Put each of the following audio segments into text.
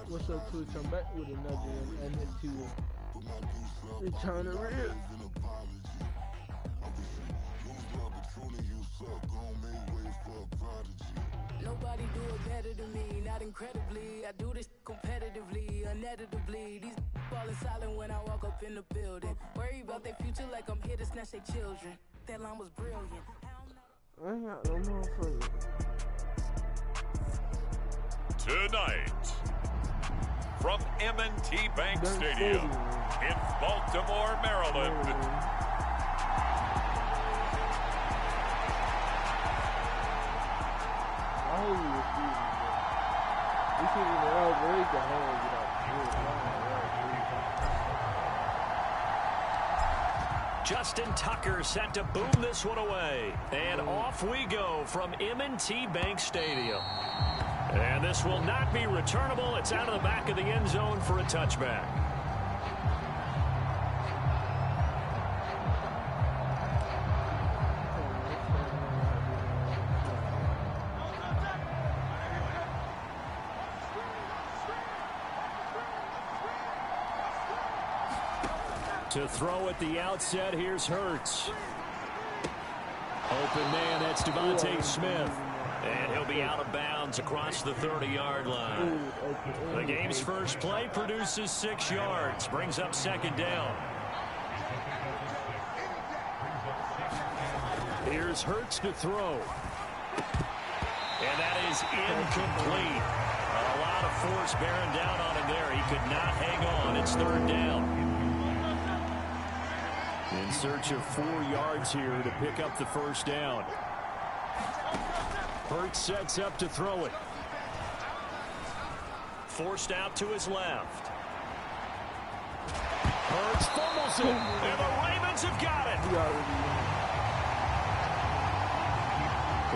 What's up, Twitch? I'm back with another one, and it's to return to real. Nobody do it better than me, not incredibly. I do this competitively, uneditably. These falling silent when I walk up in the building. Worry about their future like I'm here to snatch their children. That line was brilliant. I ain't got no more for you. Tonight, from M&T Bank Stadium in Baltimore, Maryland. Justin Tucker set to boom this one away. And off we go from M&T Bank Stadium. And this will not be returnable. It's out of the back of the end zone for a touchback. To throw at the outset, here's Hurts. Open man, that's Devontae Smith. And he'll be out of bounds across the 30-yard line. The game's first play produces 6 yards, brings up second down. Here's Hurts to throw. And that is incomplete. A lot of force bearing down on him there. He could not hang on. It's third down. In search of 4 yards here to pick up the first down. Hurts sets up to throw it. Forced out to his left. Hurts fumbles it, and the Ravens have got it.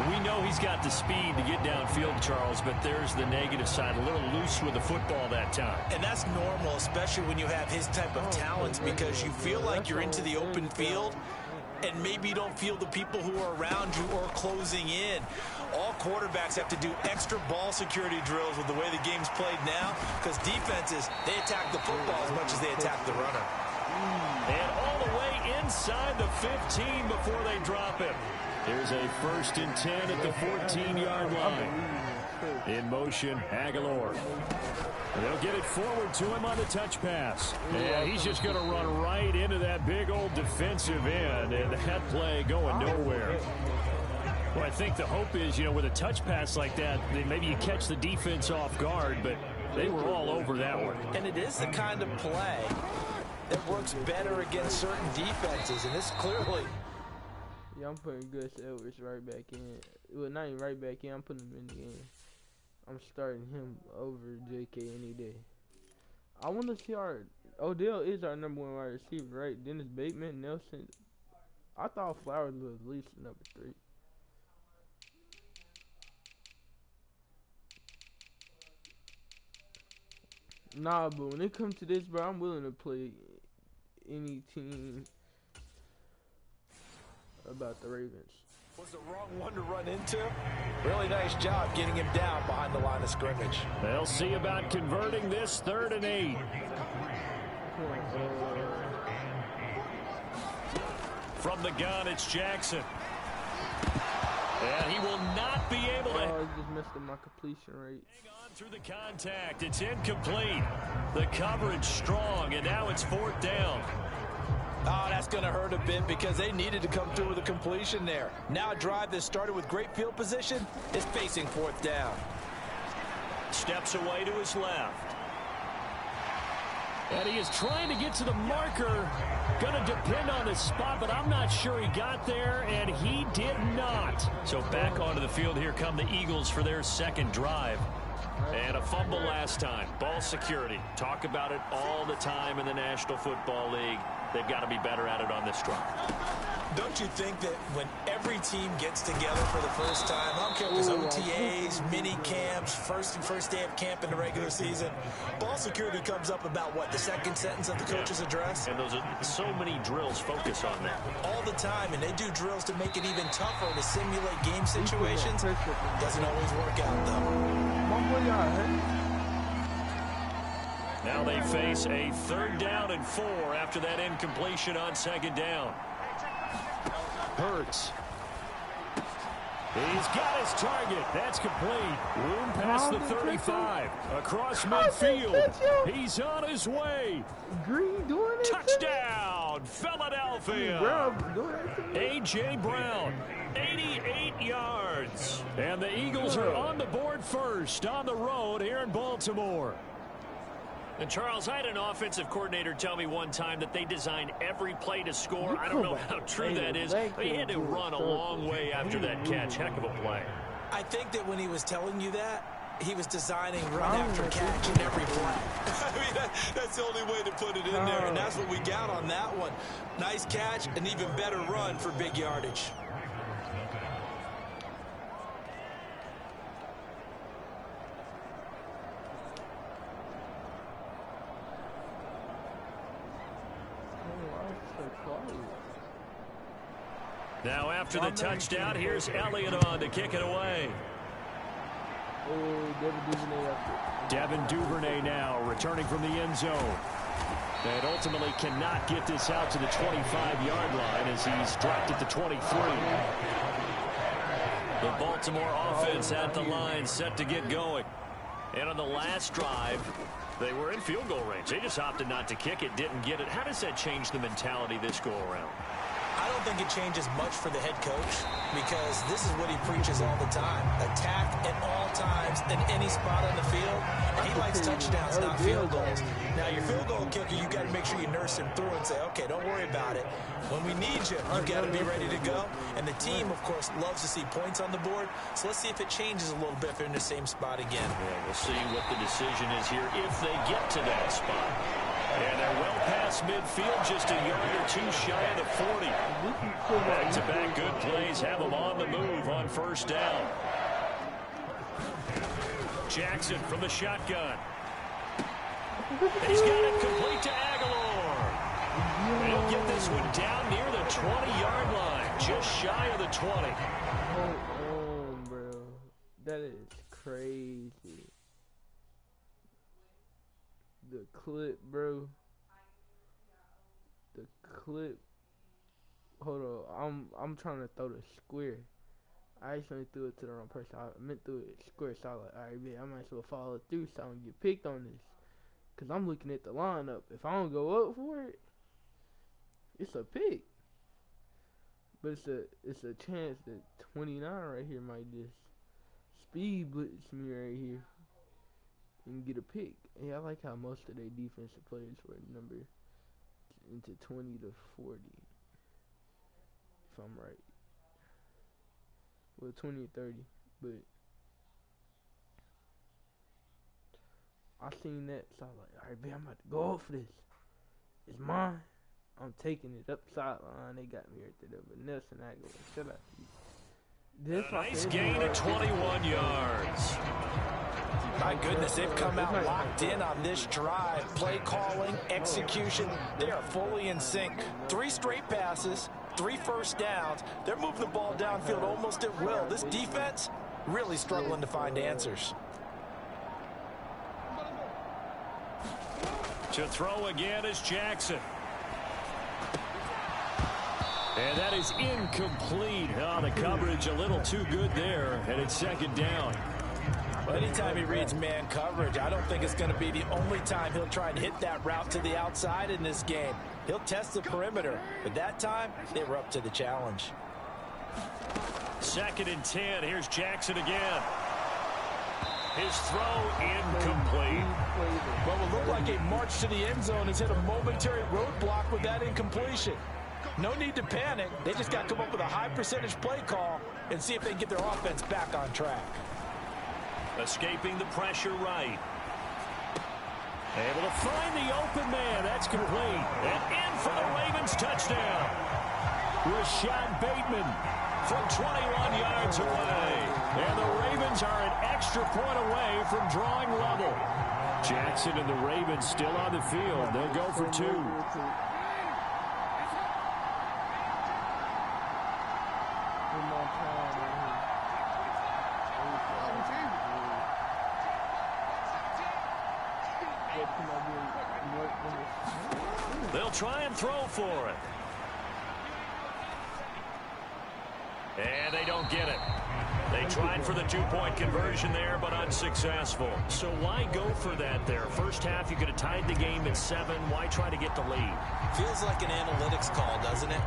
We know he's got the speed to get downfield, Charles, but there's the negative side. A little loose with the football that time. And that's normal, especially when you have his type of talents, because you feel like you're into the open field and maybe you don't feel the people who are around you or closing in. All quarterbacks have to do extra ball security drills with the way the game's played now, because defenses, they attack the football as much as they attack the runner. And all the way inside the 15 before they drop him. Here's a 1st and 10 at the 14-yard line. In motion, Aguilar. They'll get it forward to him on the touch pass. Yeah, he's just going to run right into that big old defensive end, and that play going nowhere. Well, I think the hope is, with a touch pass like that, maybe you catch the defense off guard, but they were all over that one. And it is the kind of play that works better against certain defenses, and this clearly... Yeah, I'm putting Gus Edwards right back in. Well, not even right back in. I'm putting him in the game. I'm starting him over JK any day. I want to see Odell is our number 1 wide receiver, right? Dennis Bateman, Nelson. I thought Flowers was at least number 3. Nah, but when it comes to this, bro, I'm willing to play any team about the Ravens. Was the wrong one to run into. Really nice job getting him down behind the line of scrimmage. They'll see about converting this 3rd and 8. From the gun, it's Jackson. And he will not be able to... I just messed up my completion rate. Hang on through the contact. It's incomplete. The coverage strong, and now it's 4th down. Oh, that's going to hurt a bit because they needed to come through with a completion there. Now a drive that started with great field position is facing 4th down. Steps away to his left. And he is trying to get to the marker. Going to depend on his spot, but I'm not sure he got there, and he did not. So back onto the field, here come the Eagles for their 2nd drive. And a fumble last time. Ball security. Talk about it all the time in the National Football League. They've got to be better at it on this drive. Don't you think that when every team gets together for the first time, I don't care if it's OTAs, mini camps, first day of camp in the regular season, ball security comes up about, what, the 2nd sentence of the coach's address? And those are so many drills focus on that. All the time, and they do drills to make it even tougher to simulate game situations. Doesn't always work out, though. Now they face a 3rd down and 4 after that incompletion on 2nd down. Hurts. He's got his target. That's complete. Room past the 35. Across midfield. He's on his way. Green doing it. Touchdown, Philadelphia. A.J. Brown, 88 yards. And the Eagles are on the board first on the road here in Baltimore. And, Charles, I had an offensive coordinator tell me one time that they design every play to score. I don't know how true that is. He had to run a long way after that catch. Heck of a play. I think that when he was telling you that, he was designing run after catch in every play. I mean, that's the only way to put it in there, and that's what we got on that one. Nice catch, an even better run for big yardage. Now after the touchdown, here's Elliott on to kick it away. Devin Duvernay now returning from the end zone. And ultimately cannot get this out to the 25-yard line as he's dropped at the 23. The Baltimore offense at the line set to get going. And on the last drive, they were in field goal range. They just opted not to kick it, didn't get it. How does that change the mentality this go-around? I don't think it changes much for the head coach because this is what he preaches all the time. Attack at all times in any spot on the field. And he likes touchdowns, not field goals. Now, your field goal kicker, you got to make sure you nurse him through and say, okay, don't worry about it. When we need you, you got to be ready to go. And the team, of course, loves to see points on the board. So let's see if it changes a little bit if they're in the same spot again. Yeah, we'll see what the decision is here if they get to that spot. And they're well past midfield, just a yard or two shy of the 40. Back-to-back good plays have them on the move on 1st down. Jackson from the shotgun. He's got it complete to Aguilar. And he'll get this one down near the 20-yard line, just shy of the 20. Hold on, bro. That is crazy. The clip, bro. The clip. Hold on. I'm trying to throw the square. I actually threw it to the wrong person. I meant to throw it square. So I was like, alright, man, I might as well follow through so I don't get picked on this. Because I'm looking at the lineup. If I don't go up for it, it's a pick. But it's a chance that 29 right here might just speed blitz me right here and get a pick. Yeah, I like how most of their defensive players were numbered into 20 to 40. If I'm right. Well, 20 or 30. But I seen that, so I was like, alright, man, I'm about to go up for this. It's mine. I'm taking it up sideline. They got me right there. But Nelson Aguilar, shut up. Nice gain of 21 yards. My goodness, they've come out locked in on this drive. Play calling, execution, they are fully in sync. 3 straight passes, 3 first downs. They're moving the ball downfield almost at will. This defense really struggling to find answers. To throw again is Jackson. And that is incomplete. Oh, the coverage a little too good there, and it's 2nd down. Well, anytime he reads man coverage, I don't think it's going to be the only time he'll try and hit that route to the outside in this game. He'll test the perimeter, but that time, they were up to the challenge. 2nd and 10. Here's Jackson again. His throw incomplete. Well, it looked like a march to the end zone has hit a momentary roadblock with that incompletion. No need to panic. They just got to come up with a high percentage play call and see if they can get their offense back on track. Escaping the pressure right. Able to find the open man. That's complete. And in for the Ravens touchdown. Rashad Bateman from 21 yards away. And the Ravens are an extra point away from drawing level. Jackson and the Ravens still on the field. They'll go for 2. They'll try and throw for it. And they don't get it. They tried for the two-point conversion there, but unsuccessful. So why go for that there? First half, you could have tied the game at 7. Why try to get the lead? Feels like an analytics call, doesn't it?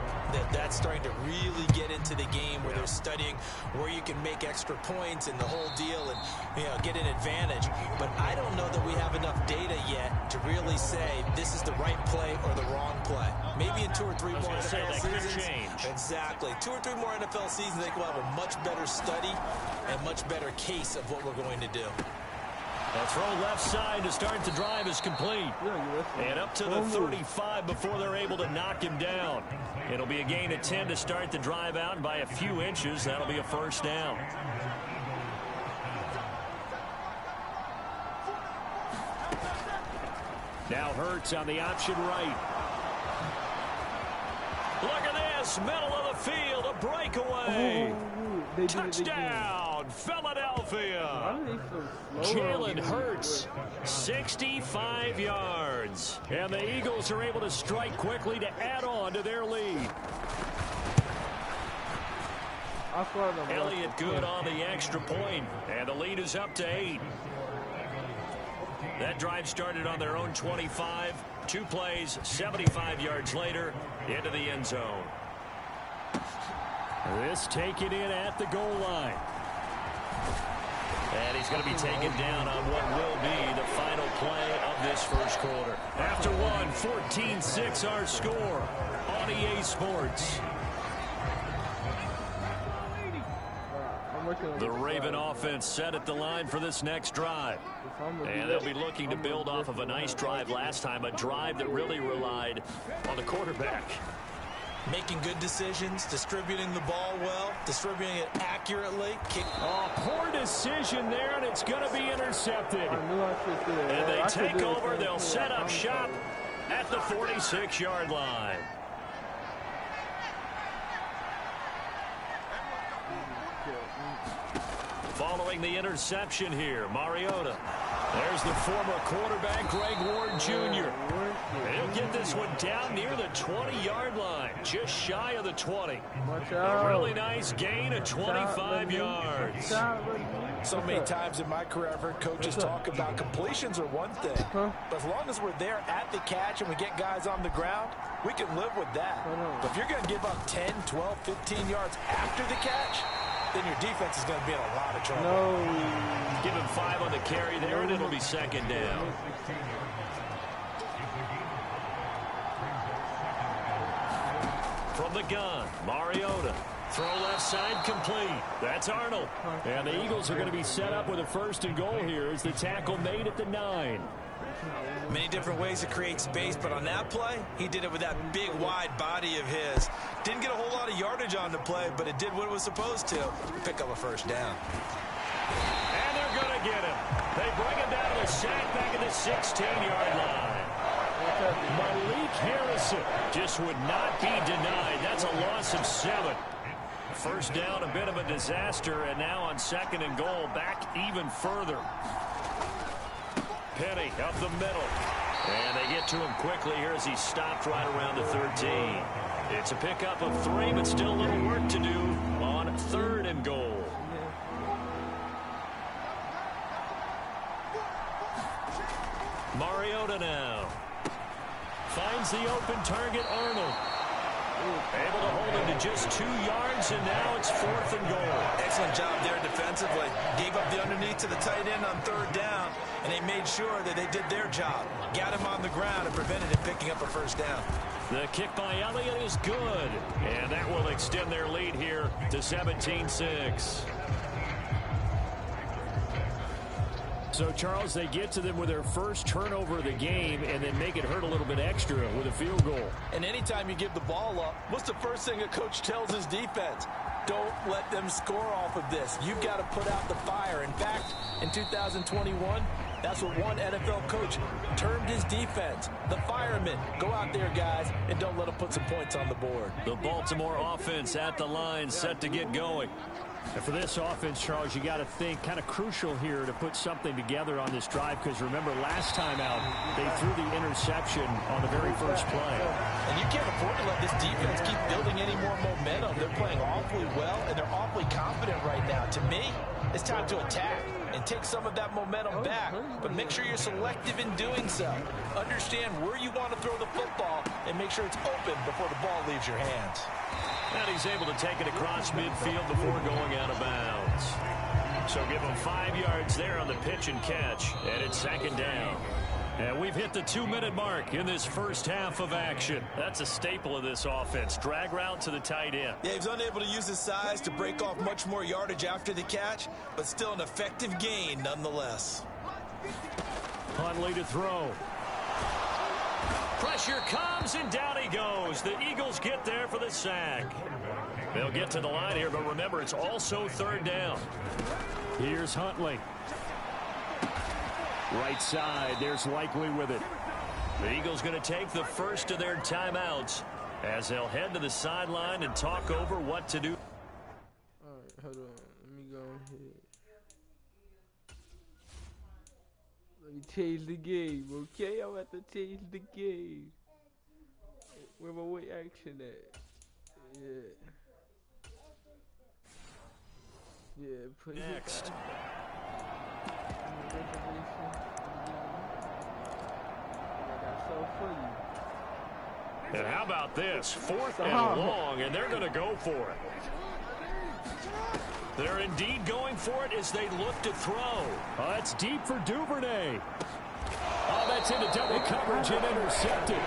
That's starting to really get into the game where they're studying where you can make extra points and the whole deal and, you know, get an advantage. But I don't know that we have enough data yet to really say this is the right play or the wrong play. Maybe in 2 or 3 more NFL seasons. Exactly. 2 or 3 more NFL seasons, I think we'll have a much better study and much better case of what we're going to do. The throw left side to start the drive is complete. And up to the 35 before they're able to knock him down. It'll be a gain of 10 to start the drive out, and by a few inches, that'll be a first down. Now Hurts on the option right. Look at this, middle of the field, a breakaway. Touchdown, Philadelphia. Jalen Hurts, 65 yards. And the Eagles are able to strike quickly to add on to their lead. Elliott good on the extra point, and the lead is up to 8. That drive started on their own 25. 2 plays, 75 yards later, into the end zone. This taken in at the goal line. And he's going to be taken down on what will be the final play of this first quarter. After one, 14-6 our score on EA Sports. The Raven offense set at the line for this next drive. And they'll be looking to build off of a nice drive last time, a drive that really relied on the quarterback. Making good decisions, distributing the ball well, distributing it accurately. Poor decision there, and it's going to be intercepted. And they take over. They'll set up shop at the 46-yard line. Following the interception here, Mariota. There's the former quarterback, Greg Ward Jr. And he'll get this one down near the 20-yard line, just shy of the 20. A really nice gain of 25 yards. So many times in my career, I've heard coaches talk about completions are one thing. But as long as we're there at the catch and we get guys on the ground, we can live with that. But if you're going to give up 10, 12, 15 yards after the catch, then your defense is going to be in a lot of trouble. Give him 5 on the carry there, and it'll be second down. From the gun, Mariota. Throw left side complete. That's Arnold. And the Eagles are going to be set up with a first and goal here as the tackle made at the 9. Many different ways to create space, but on that play, he did it with that big, wide body of his. Didn't get a whole lot of yardage on the play, but it did what it was supposed to. Pick up a first down. And they're going to get him. They bring him down to the sack back at the 16-yard line. Malik Harrison just would not be denied. That's a loss of 7. First down, a bit of a disaster, and now on second and goal, back even further. Penny up the middle. And they get to him quickly here as he stopped right around the 13. It's a pickup of 3, but still a little work to do on third and goal. Mariota now. Finds the open target, Arnold. Able to hold him to just 2 yards, and now it's 4th and goal. Excellent job there defensively. Gave up the underneath to the tight end on third down, and they made sure that they did their job. Got him on the ground and prevented him picking up a first down. The kick by Elliott is good, and that will extend their lead here to 17-6. So, Charles, they get to them with their first turnover of the game and then make it hurt a little bit extra with a field goal. And anytime you give the ball up, what's the first thing a coach tells his defense? Don't let them score off of this. You've got to put out the fire. In fact, in 2021, that's what one NFL coach termed his defense. The firemen. Go out there, guys, and don't let them put some points on the board. The Baltimore offense at the line, set to get going. And for this offense, Charles, you got to think kind of crucial here to put something together on this drive, because remember last time out they threw the interception on the very first play. And you can't afford to let this defense keep building any more momentum. They're playing awfully well, and they're awfully confident right now. To me, it's time to attack and take some of that momentum back, but make sure you're selective in doing so. Understand where you want to throw the football and make sure it's open before the ball leaves your hands. And he's able to take it across midfield before going out of bounds. So give him 5 yards there on the pitch and catch, and it's second down. And we've hit the 2-minute mark in this first half of action. That's a staple of this offense. Drag route to the tight end. Yeah, he's unable to use his size to break off much more yardage after the catch, but still an effective gain nonetheless. Huntley to throw. Pressure comes, and down he goes. The Eagles get there for the sack. They'll get to the line here, but remember, it's also third down. Here's Huntley. Right side, there's Likely with it. The Eagles going to take the first of their timeouts as they'll head to the sideline and talk over what to do. All right, hold on. Let me go ahead. Let me change the game, okay? I'm about to change the game. Where my way action at? Yeah. Yeah, put Next. And how about this? 4th and long, and they're going to go for it. They're indeed going for it as they look to throw. Oh, that's deep for Duvernay. Oh, that's into double coverage and intercepted.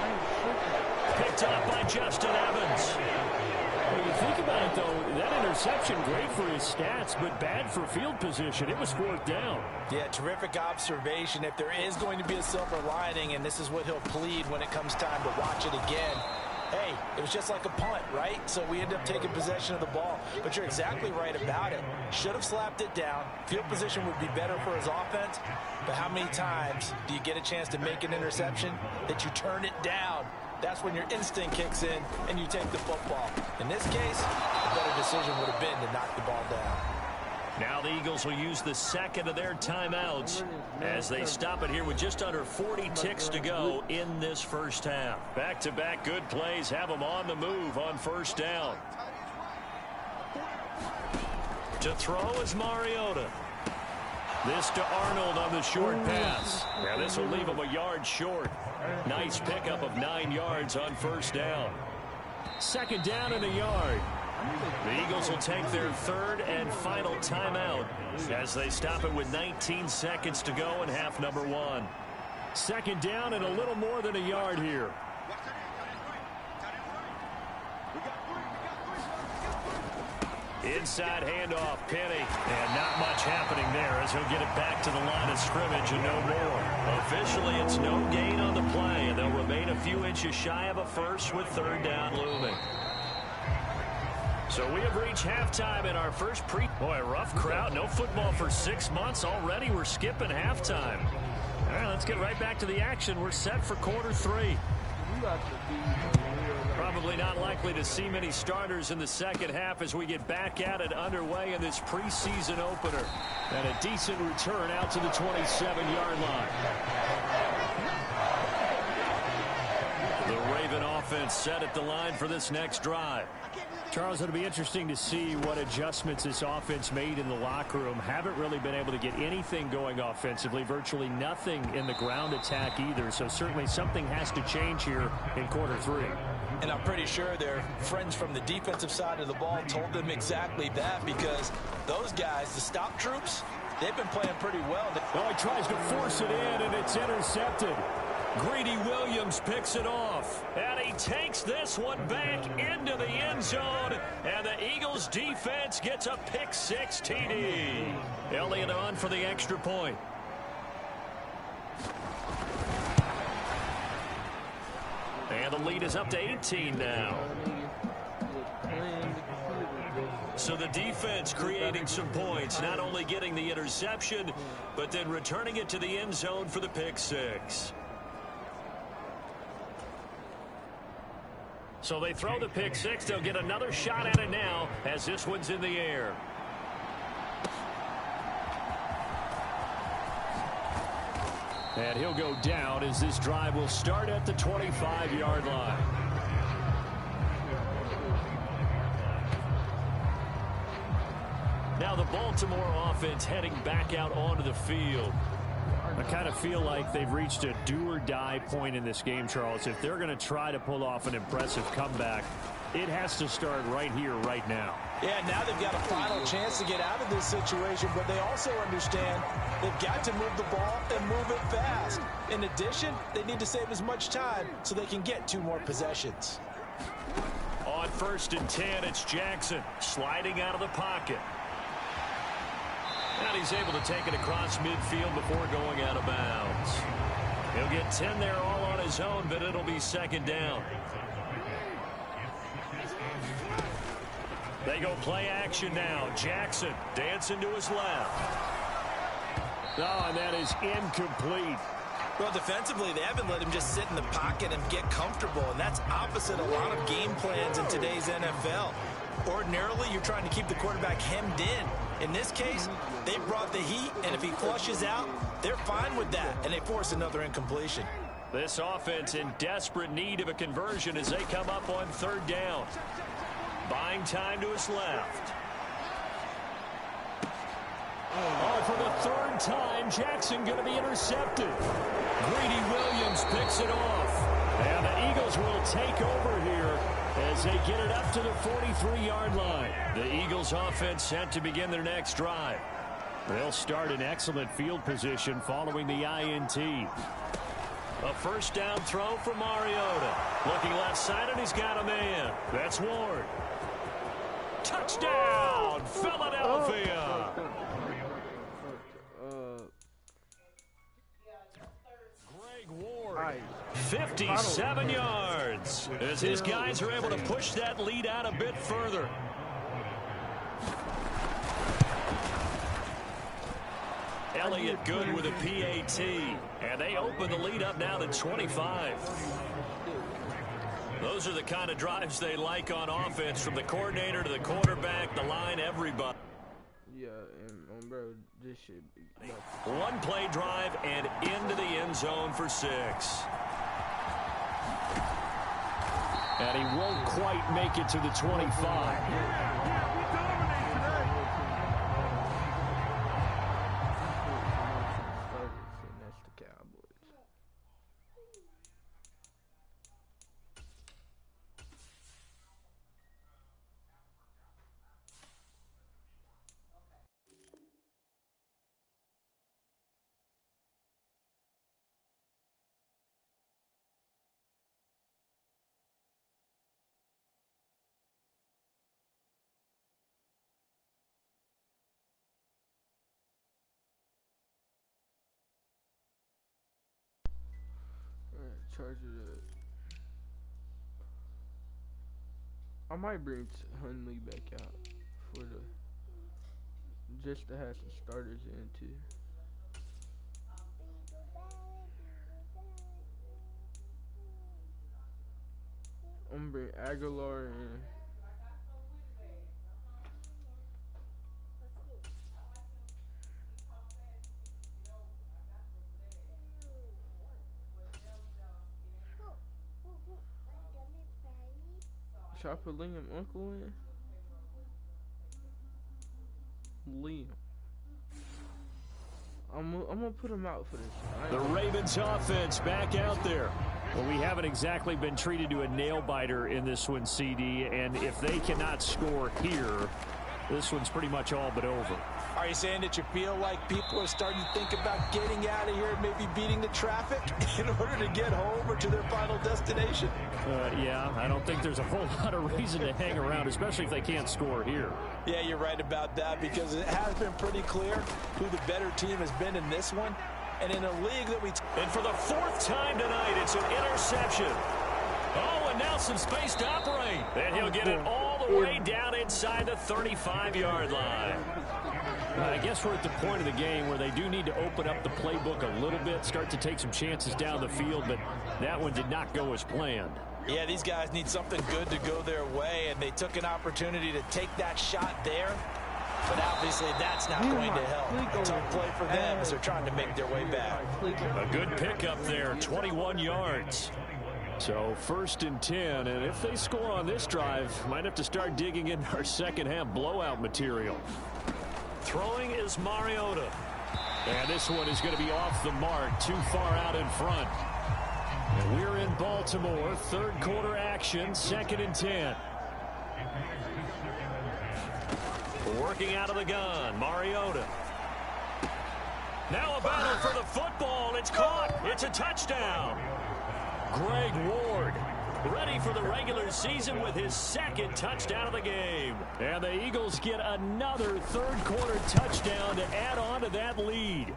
Picked up by Justin Evans. When you think about it, though, that interception, great for his stats, but bad for field position. It was 4th down. Yeah, terrific observation. If there is going to be a silver lining, and this is what he'll plead when it comes time to watch it again, hey, it was just like a punt, right? So we end up taking possession of the ball. But you're exactly right about it. Should have slapped it down. Field position would be better for his offense. But how many times do you get a chance to make an interception that you turn it down? That's when your instinct kicks in and you take the football. In this case, a better decision would have been to knock the ball down. Now the Eagles will use the second of their timeouts as they stop it here with just under 40 ticks to go in this first half. Back-to-back good plays have them on the move on first down. To throw is Mariota. This to Arnold on the short pass. Now this will leave him a yard short. Nice pickup of 9 yards on first down. Second down and a yard. The Eagles will take their third and final timeout as they stop it with 19 seconds to go in half number 1. Second down and a little more than a yard here. Inside handoff, Penny, and not much happening there as he'll get it back to the line of scrimmage and no more. Officially, it's no gain on the play, and they'll remain a few inches shy of a first with third down looming. So we have reached halftime in our first Boy, rough crowd. No football for 6 months already. We're skipping halftime. All right, let's get right back to the action. We're set for quarter 3. Probably not likely to see many starters in the second half as we get back at it underway in this preseason opener. And a decent return out to the 27-yard line. The Raven offense set at the line for this next drive. Charles, it'll be interesting to see what adjustments this offense made in the locker room. Haven't really been able to get anything going offensively, virtually nothing in the ground attack either. So certainly something has to change here in quarter 3. And I'm pretty sure their friends from the defensive side of the ball told them exactly that, because those guys, the stop troops, they've been playing pretty well. Oh, he tries to force it in, and it's intercepted. Greedy Williams picks it off, and he takes this one back into the end zone, and the Eagles defense gets a pick-6 TD. Elliott on for the extra point. And the lead is up to 18 now. So the defense creating some points, not only getting the interception, but then returning it to the end zone for the pick-6. So they throw the pick-6. They'll get another shot at it now as this one's in the air. And he'll go down as this drive will start at the 25-yard line. Now the Baltimore offense heading back out onto the field. I kind of feel like they've reached a do-or-die point in this game, Charles. If they're going to try to pull off an impressive comeback, it has to start right here, right now. Yeah, now they've got a final chance to get out of this situation, but they also understand they've got to move the ball and move it fast. In addition, they need to save as much time so they can get 2 more possessions. On 1st and 10, it's Jackson sliding out of the pocket. And he's able to take it across midfield before going out of bounds. He'll get 10 there all on his own, but it'll be 2nd down. They go play action now. Jackson dancing to his left. Oh, and that is incomplete. Well, defensively, they haven't let him just sit in the pocket and get comfortable, and that's opposite a lot of game plans in today's NFL. Ordinarily, you're trying to keep the quarterback hemmed in. In this case, they brought the heat, and if he flushes out, they're fine with that, and they force another incompletion. This offense in desperate need of a conversion as they come up on 3rd down. Buying time to his left. Oh, for the 3rd time, Jackson going to be intercepted. Greedy Williams picks it off. And the Eagles will take over here as they get it up to the 43-yard line. The Eagles offense set to begin their next drive. They'll start in excellent field position following the INT. A 1st down throw for Mariota. Looking left side, and he's got a man. That's Ward. Touchdown, Philadelphia. Greg Ward, 57 yards. As his guys are able to push that lead out a bit further. Elliott good with a PAT. And they open the lead up now to 25. Those are the kind of drives they like on offense, from the coordinator to the quarterback, the line, everybody. Yeah, and bro, this should be 1 play drive and into the end zone for 6. And he won't quite make it to the 25. Charge it up. I might bring Hundley back out for just to have some starters in too. I'm gonna bring Aguilar in. Should I put Liam Uncle in? Liam. I'm gonna put him out for this. The Ravens offense back out there. Well, we haven't exactly been treated to a nail-biter in this one, CD, and if they cannot score here, this one's pretty much all but over. Are you saying that you feel like people are starting to think about getting out of here and maybe beating the traffic in order to get home or to their final destination? Yeah, I don't think there's a whole lot of reason to hang around, especially if they can't score here. Yeah, you're right about that, because it has been pretty clear who the better team has been in this one. And in a league that And for the 4th time tonight, it's an interception. Oh, and now some space to operate. And he'll get it all the way down inside the 35-yard line. I guess we're at the point of the game where they do need to open up the playbook a little bit, start to take some chances down the field, but that one did not go as planned. Yeah, these guys need something good to go their way, and they took an opportunity to take that shot there. But obviously that's not going to help. A tough play for them as they're trying to make their way back. A good pickup there, 21 yards. So 1st and 10, and if they score on this drive, might have to start digging in our second half blowout material. Throwing is Mariota. And this one is going to be off the mark, too far out in front. And we're in Baltimore, 3rd quarter action, 2nd and 10. Working out of the gun, Mariota. Now a battle for the football. It's caught. It's a touchdown. Greg Ward ready for the regular season with his 2nd touchdown of the game. And the Eagles get another 3rd quarter touchdown to add on to that lead.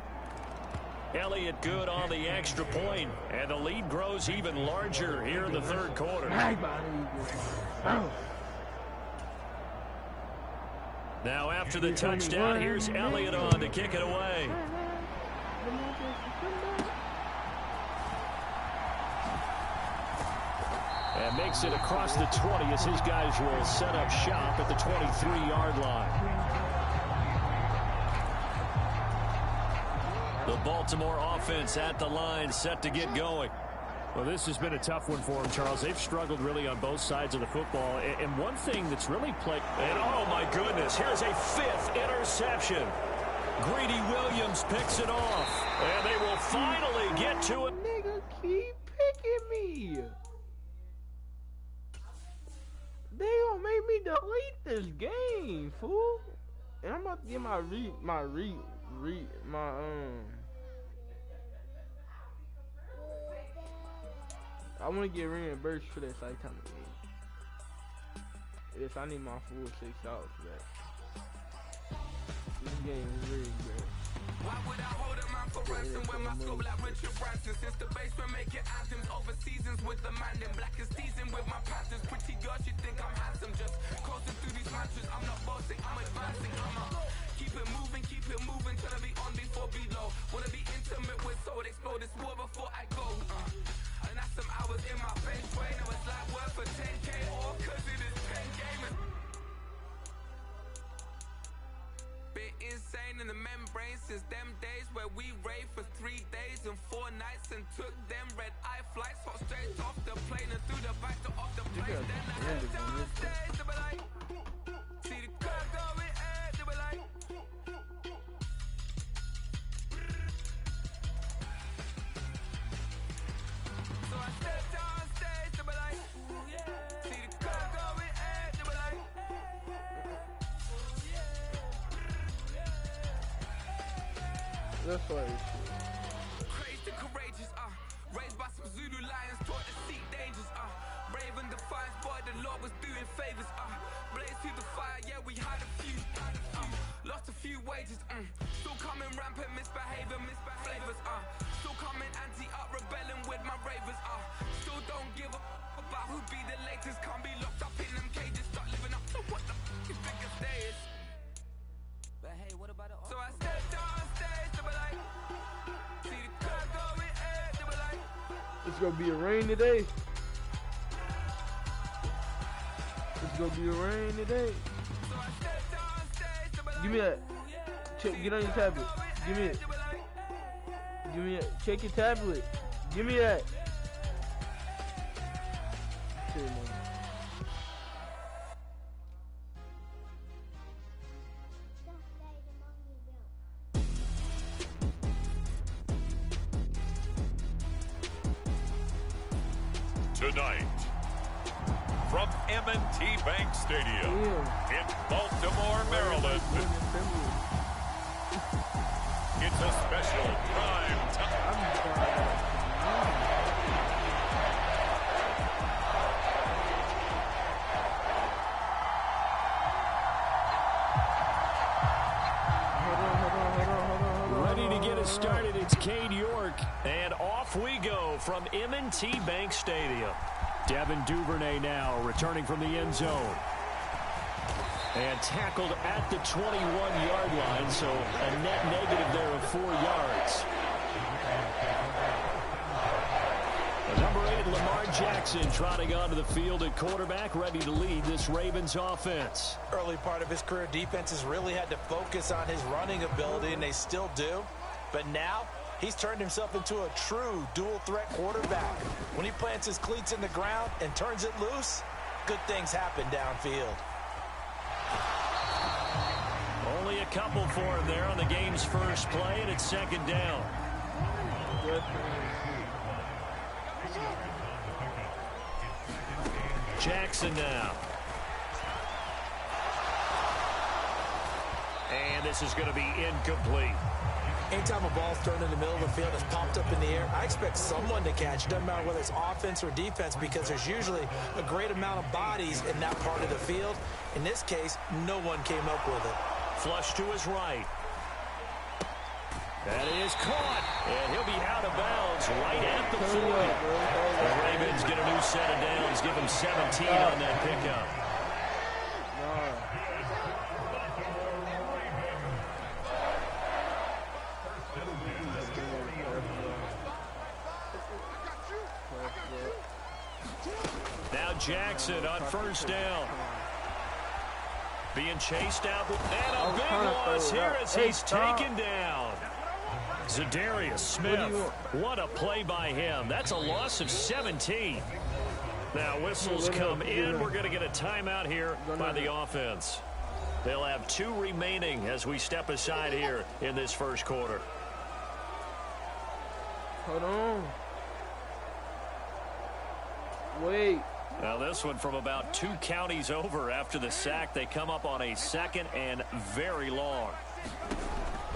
Elliott good on the extra point, and the lead grows even larger here in the 3rd quarter. Now after the touchdown, here's Elliott on to kick it away. And makes it across the 20 as his guys will set up shop at the 23-yard line. The Baltimore offense at the line, set to get going. Well, this has been a tough one for them, Charles. They've struggled really on both sides of the football. And one thing that's really played... And oh my goodness, here's a 5th interception. Greedy Williams picks it off. And they will finally get to it. Nigga, keep picking me. They gonna make me delete this game, fool. And I'm about to get I want to get reimbursed for that site time game. Yes, I need my full $6 for that. This game is really good. Why would I hold a man for ransom when my scope like Richard Branson? Since the basement making anthems over seasons with the man in black is seasoned with my patterns. Pretty girls, you think I'm handsome, just coasting through these matches. I'm not bossing, I'm advancing, keep it moving, trying to be on before below. Wanna be intimate with soul, explode this war before I go. And that's some hours in my bench brain. Now it's like work for 10K or cause it is 10 gamers. Bit insane in the membrane since them days where we raved for 3 days and 4 nights and took them red eye flights, hot straight off the plane and through the back to off the plane. Then I had downstairs, they were like, see the car going, they were like. So I stepped downstairs, they were like, see the car going, they were like. That's why Crazed and courageous, raised by some Zulu lions, taught to seek dangers, brave and defiant, boy, the Lord was doing favors, blaze through the fire, yeah, we had a few, lost a few wages, still coming rampant, misbehaving, flavors, still coming anti-up, rebelling with my ravers, still don't give up about who be the latest, can't be locked up in them cages, start living up to what the f*** is biggest day is. But hey, what about it? So I stepped downstairs, they were like, see the car going, they were like. it's gonna be a rainy day. It's gonna be a rainy day. So I stepped downstairs, they were like, Give me that. Check, get on your tablet. Give me it. Give me that. Check your tablet. Give me that. Shit, man. Tonight, from M&T Bank Stadium in Baltimore, Maryland, it's a special prime time. Ready to get us started, it's Cade York. And off we go from M&T Bank Stadium. Devin Duvernay now returning from the end zone. And tackled at the 21-yard line, so a net negative there of 4 yards. The number 8 Lamar Jackson trotting onto the field at quarterback, ready to lead this Ravens offense. Early part of his career, defenses really had to focus on his running ability, and they still do. But now, he's turned himself into a true dual-threat quarterback. When he plants his cleats in the ground and turns it loose, good things happen downfield. Only a couple for him there on the game's first play, and it's second down. Jackson now. And this is going to be incomplete. Anytime a ball's thrown in the middle of the field, it's popped up in the air, I expect someone to catch. Doesn't matter whether it's offense or defense, because there's usually a great amount of bodies in that part of the field. In this case, no one came up with it. Flush to his right. That is caught, and he'll be out of bounds right at the 40. The Ravens get a new set of downs, give him 17 on that pickup. Now Jackson on first down. Being chased out, and a big loss here as he's taken down. Zadarius Smith, what a play by him. That's a loss of 17. Now whistles come in. We're going to get a timeout here by the offense. They'll have 2 remaining as we step aside here in this first quarter. Hold on. Wait. Now this one from about 2 counties over after the sack. They come up on a second and very long.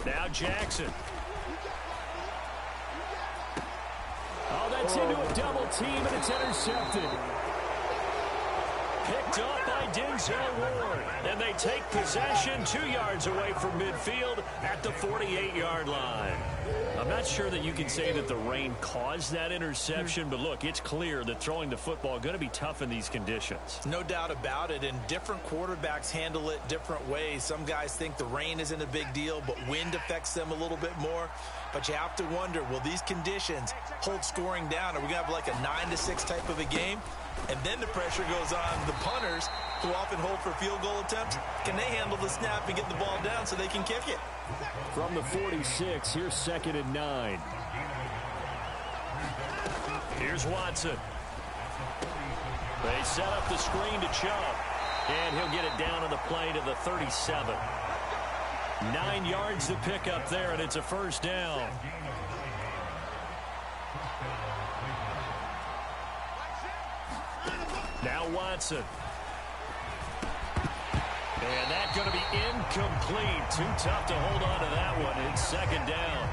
Now Jackson. Oh, that's into a double team, and it's intercepted. Picked up by Denzel Ward. And they take possession 2 yards away from midfield at the 48-yard line. I'm not sure that you can say that the rain caused that interception, but look, it's clear that throwing the football is going to be tough in these conditions. No doubt about it, and different quarterbacks handle it different ways. Some guys think the rain isn't a big deal, but wind affects them a little bit more. But you have to wonder, will these conditions hold scoring down? Are we going to have like a 9-6 type of a game? And then the pressure goes on the punters, who often hold for field goal attempts. Can they handle the snap and get the ball down so they can kick it? From the 46, here's 2nd and 9. Here's Watson. They set up the screen to Chubb, and he'll get it down on the play to the 37. 9 yards to pick up there, and it's a first down. Now Watson. And that's going to be incomplete. Too tough to hold on to that one. It's second down.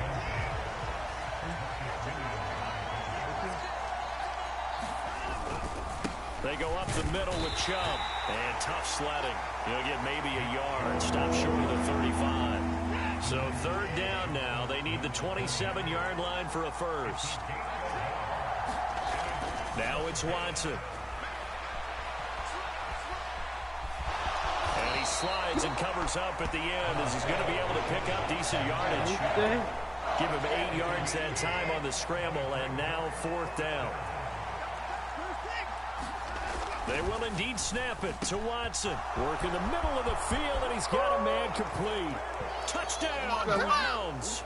They go up the middle with Chubb. And tough sledding. He'll get maybe a yard. Stop short of the 35. So 3rd down now. They need the 27-yard line for a first. Now it's Watson. And he slides and covers up at the end as he's going to be able to pick up decent yardage. Give him 8 yards that time on the scramble, and now 4th down. They will indeed snap it to Watson. Work in the middle of the field, and he's got a man complete. Touchdown, Browns.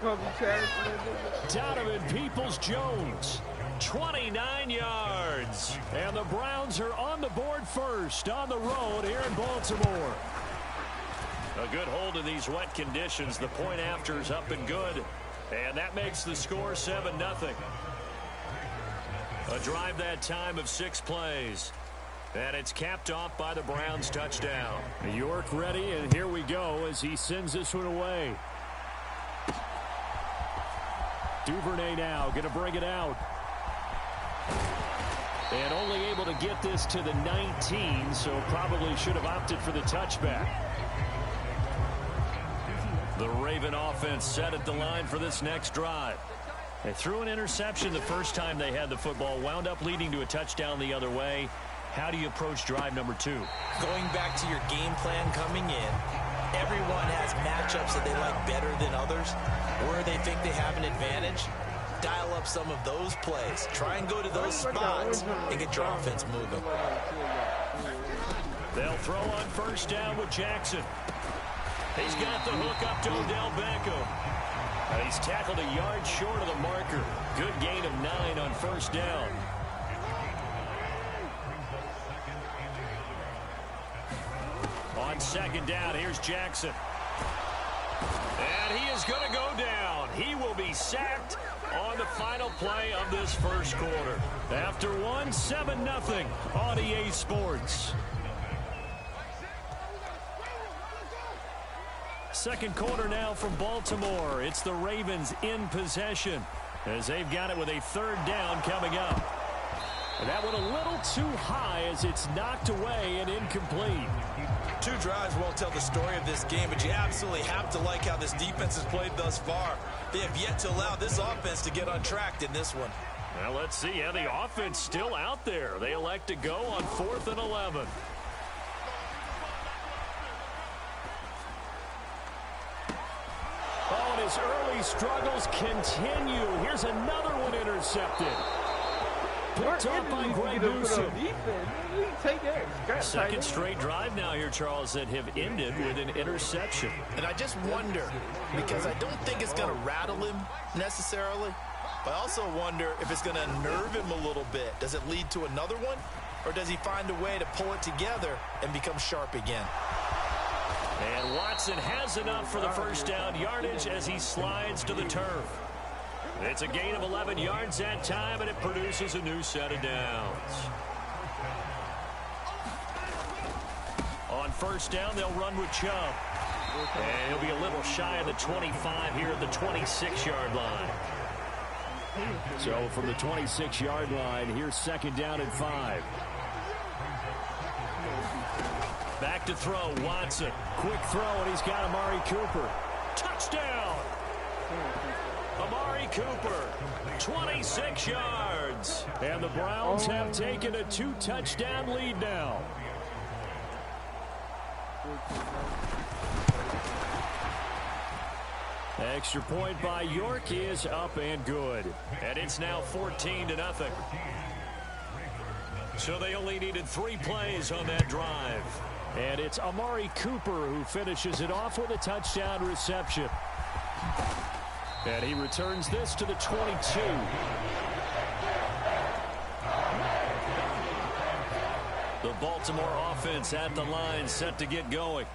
Donovan Peoples-Jones. 29 yards. And the Browns are on the board first on the road here in Baltimore. A good hold in these wet conditions. The point after is up and good. And that makes the score 7-0. A drive that time of 6 plays. And it's capped off by the Browns touchdown. York ready, and here we go as he sends this one away. Duvernay now going to bring it out. And only able to get this to the 19, so probably should have opted for the touchback. The Raven offense set at the line for this next drive. They threw an interception the first time they had the football, wound up leading to a touchdown the other way. How do you approach drive number 2? Going back to your game plan coming in, everyone has matchups that they like better than others, where they think they have an advantage. dial up some of those plays. Try and go to those spots and get your offense moving. They'll throw on first down with Jackson. He's got the hook up to Odell Beckham. He's tackled a yard short of the marker. Good gain of 9 on first down. On second down, here's Jackson. And he is going to go down. He will be sacked on the final play of this first quarter. After 7-0 on EA Sports. Second quarter now from Baltimore. It's the Ravens in possession as they've got it with a third down coming up. And that one a little too high as it's knocked away and incomplete. 2 drives won't tell the story of this game, but you absolutely have to like how this defense has played thus far. They have yet to allow this offense to get untracked in this one. Well, let's see how the offense still out there. They elect to go on 4th and 11. Oh, and his early struggles continue. Here's another one intercepted. Picked up by Greg Newsome. Second straight drive now here, Charles, that have ended with an interception. And I just wonder, because I don't think it's going to rattle him necessarily, but I also wonder if it's going to unnerve him a little bit. Does it lead to another one, or does he find a way to pull it together and become sharp again? And Watson has enough for the first down yardage as he slides to the turf. It's a gain of 11 yards that time, and it produces a new set of downs. On first down, they'll run with Chubb. And he'll be a little shy of the 25 here at the 26-yard line. So from the 26-yard line, here's second down and 5. Back to throw, Watson. Quick throw, and he's got Amari Cooper. Touchdown! Amari Cooper, 26 yards. And the Browns have taken a 2-touchdown lead now. Extra point by York is up and good. And it's now 14-0. So they only needed 3 plays on that drive. And it's Amari Cooper who finishes it off with a touchdown reception. And he returns this to the 22. The Baltimore offense at the line set to get going.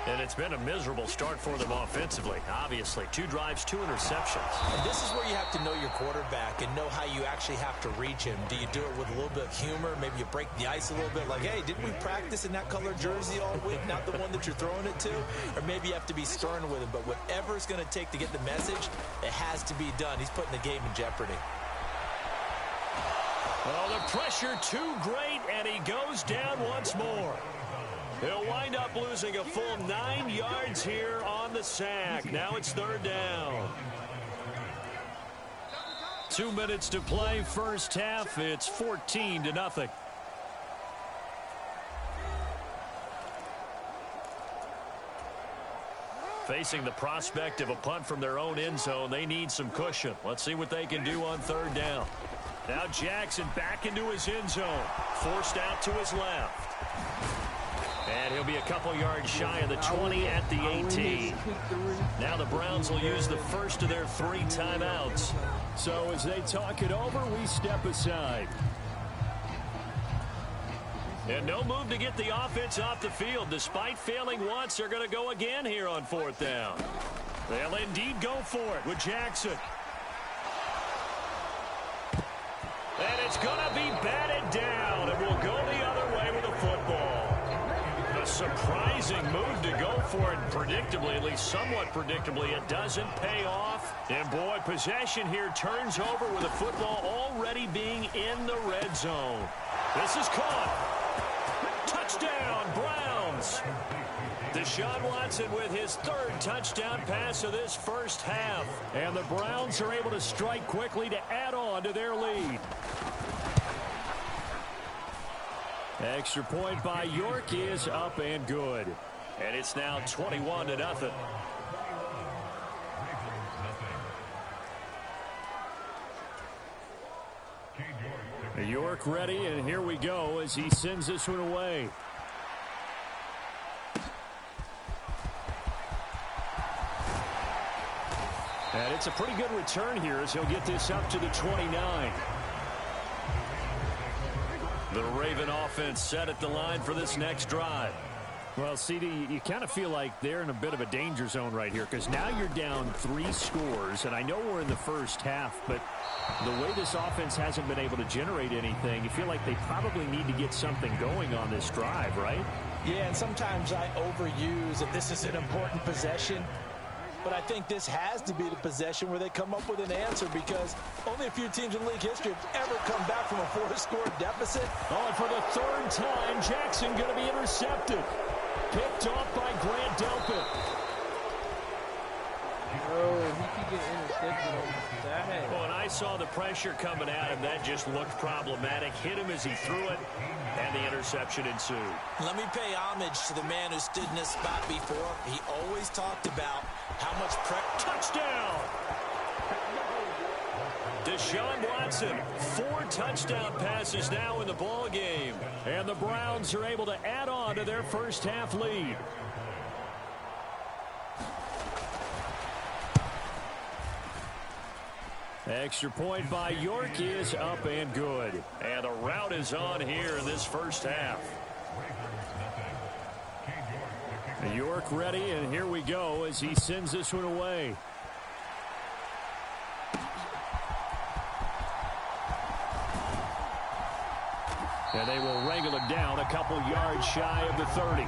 And it's been a miserable start for them offensively. Obviously, 2 drives, 2 interceptions. And this is where you have to know your quarterback and know how you actually have to reach him. Do you do it with a little bit of humor? Maybe you break the ice a little bit like, hey, didn't we practice in that color jersey all week, not the one that you're throwing it to? Or maybe you have to be stern with him. But whatever it's going to take to get the message, it has to be done. He's putting the game in jeopardy. Well, the pressure too great, and he goes down once more. He'll wind up losing a full 9 yards here on the sack. Now it's third down. 2 minutes to play, first half. It's 14-0. Facing the prospect of a punt from their own end zone, they need some cushion. Let's see what they can do on third down. Now Jackson back into his end zone. Forced out to his left. And he'll be a couple yards shy of the 20 at the 18. Now the Browns will use the first of their 3 timeouts. So as they talk it over, we step aside. And no move to get the offense off the field. Despite failing once, they're going to go again here on fourth down. They'll indeed go for it with Jackson. And it's going to be batted down, and we'll go the other way with the football. A surprising move to go for it, predictably, at least somewhat predictably. It doesn't pay off. And, boy, possession here turns over with the football already being in the red zone. This is caught. Touchdown, Browns. Deshaun Watson with his 3rd touchdown pass of this first half. And the Browns are able to strike quickly to add on to their lead. Extra point by York is up and good. And it's now 21-0. York ready, and here we go as he sends this one away. And it's a pretty good return here as he'll get this up to the 29. The Raven offense set at the line for this next drive. Well, CD, you kind of feel like they're in a bit of a danger zone right here because now you're down 3 scores, and I know we're in the first half, but the way this offense hasn't been able to generate anything, you feel like they probably need to get something going on this drive, right? Yeah, and sometimes I overuse that this is an important possession, but I think this has to be the possession where they come up with an answer because only a few teams in league history have ever come back from a 4-score deficit. Oh, and for the 3rd time, Jackson going to be intercepted. Picked off by Grant Delpit. Oh, he could get intercepted on the side. Well, and I saw the pressure coming at him. That just looked problematic. Hit him as he threw it, and the interception ensued. Let me pay homage to the man who stood in this spot before. He always talked about how much touchdown! Deshaun Watson, 4 touchdown passes now in the ball game. And the Browns are able to add on to their first half lead. Extra point by York is up and good. And the route is on here in this first half. York ready, and here we go as he sends this one away. And they will wrangle him down a couple yards shy of the 30.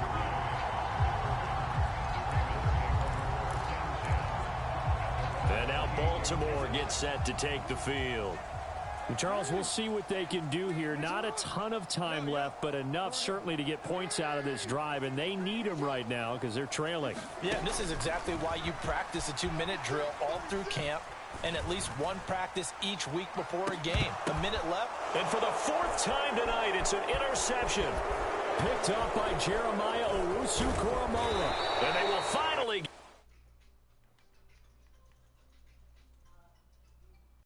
And now Baltimore gets set to take the field. And Charles, we'll see what they can do here. Not a ton of time left, but enough certainly to get points out of this drive. And they need them right now because they're trailing. Yeah, and this is exactly why you practice a 2-minute drill all through camp and at least one practice each week before a game. A minute left. And for the 4th time tonight, it's an interception. Picked up by Jeremiah Owusu-Koramoah. And they will finally